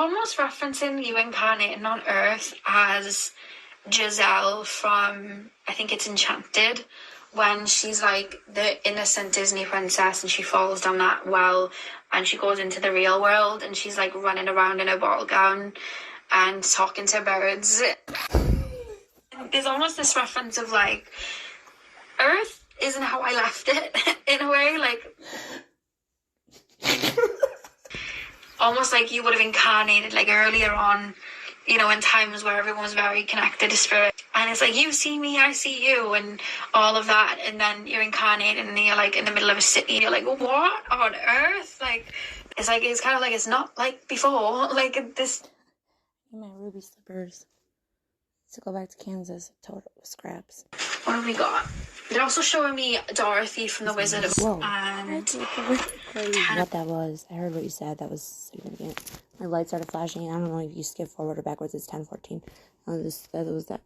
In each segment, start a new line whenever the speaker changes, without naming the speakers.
almost referencing you incarnating on Earth as Giselle from, I think it's Enchanted, when she's like the innocent Disney princess and she falls down that well and she goes into the real world and she's like running around in a ball gown and talking to birds. There's almost this reference of like, Earth isn't how I left it, in a way, like almost like you would have incarnated like earlier on, you know, in times where everyone was very connected to spirit. And it's like, you see me, I see you, and all of that. And then you're incarnated and you're like in the middle of a city. You're like, what on earth? Like, it's kind of like, it's not like before. Like this.
My ruby slippers. To go back to Kansas, total scraps.
What have we got? They're also showing me Dorothy from The Wizard of Oz.
Whoa.
And
what that was. I heard what you said. That was significant. My light started flashing. I don't know if you skip forward or backwards. It's 10:14. That.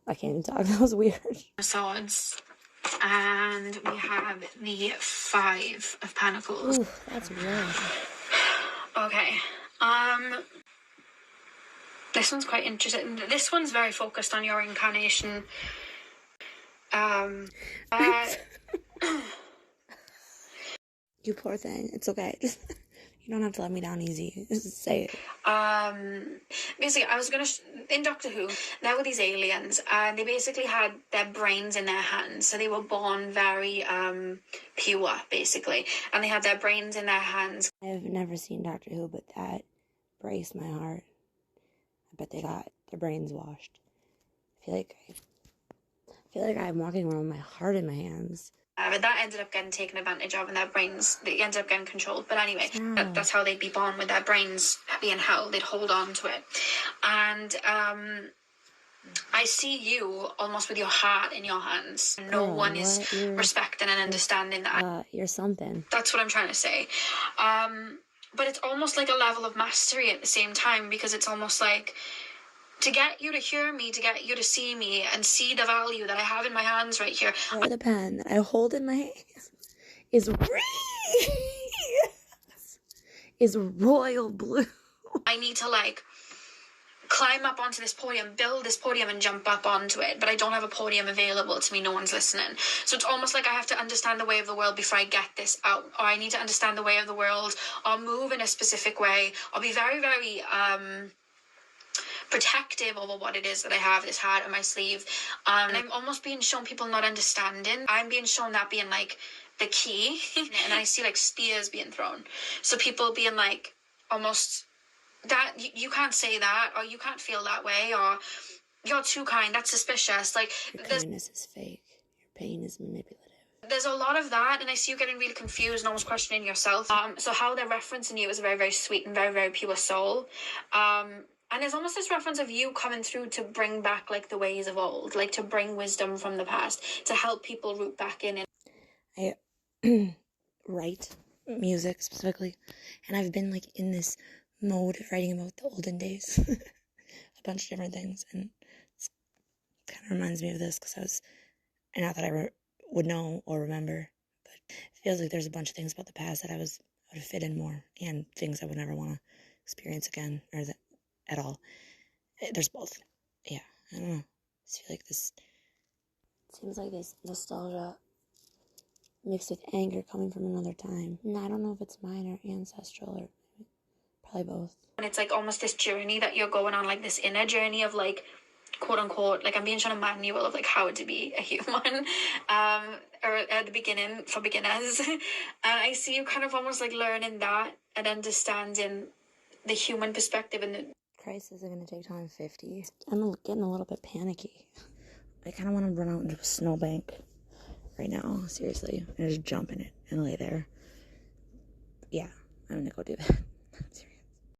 I can't even talk. That was weird.
Swords. And we have the 5 of Pentacles.
Ooh, that's weird.
Okay. This one's quite interesting. This one's very focused on your incarnation.
You poor thing. It's okay. You don't have to let me down easy. Just say it.
Basically, I was gonna in Doctor Who, there were these aliens, and they basically had their brains in their hands. So they were born very pure, basically, and they had their brains in their hands.
I've never seen Doctor Who, but that braced my heart. I bet they got their brains washed. I feel like I'm walking around with my heart in my hands.
But that ended up getting taken advantage of, and their brains, they ended up getting controlled. But anyway, that's how they'd be born, with their brains being held. They'd hold on to it. And I see you almost with your heart in your hands. No one is respecting and understanding that.
You're something.
That's what I'm trying to say. But it's almost like a level of mastery at the same time, because it's almost like, to get you to hear me, to get you to see me and see the value that I have in my hands right here.
The pen that I hold in my hand is royal blue.
I need to like climb up onto this podium, build this podium and jump up onto it, but I don't have a podium available to me. No one's listening. So it's almost like I have to understand the way of the world before I get this out, or I need to understand the way of the world, or move in a specific way, or be very, very protective over what it is that I have, this heart on my sleeve. And I'm almost being shown people not understanding. I'm being shown that being like the key. And I see like spears being thrown. So people being like, almost, that you can't say that, or you can't feel that way, or you're too kind, that's suspicious. Like,
your kindness is fake. Your pain is manipulative.
There's a lot of that, and I see you getting really confused and almost questioning yourself. So how they're referencing you is a very, very sweet and very, very pure soul. And there's almost this reference of you coming through to bring back like the ways of old, like to bring wisdom from the past, to help people root back in.
I write music specifically, and I've been like in this mode of writing about the olden days, a bunch of different things, and it kind of reminds me of this, because not that I would know or remember, but it feels like there's a bunch of things about the past that I would have fit in more, and things I would never want to experience again, or that at all. There's both. Yeah, I don't know. I just feel like this seems like this nostalgia mixed with anger coming from another time. And I don't know if it's mine or ancestral, or probably both.
And it's like almost this journey that you're going on, like this inner journey of like, quote unquote, like I'm being shown a manual of like how to be a human, or at the beginning for beginners. And I see you kind of almost like learning that and understanding the human perspective and the
crisis is going to take time. 50. I'm getting a little bit panicky. I kind of want to run out into a snowbank right now, seriously, and just jump in it and lay there. Yeah, I'm going to go do that. Seriously.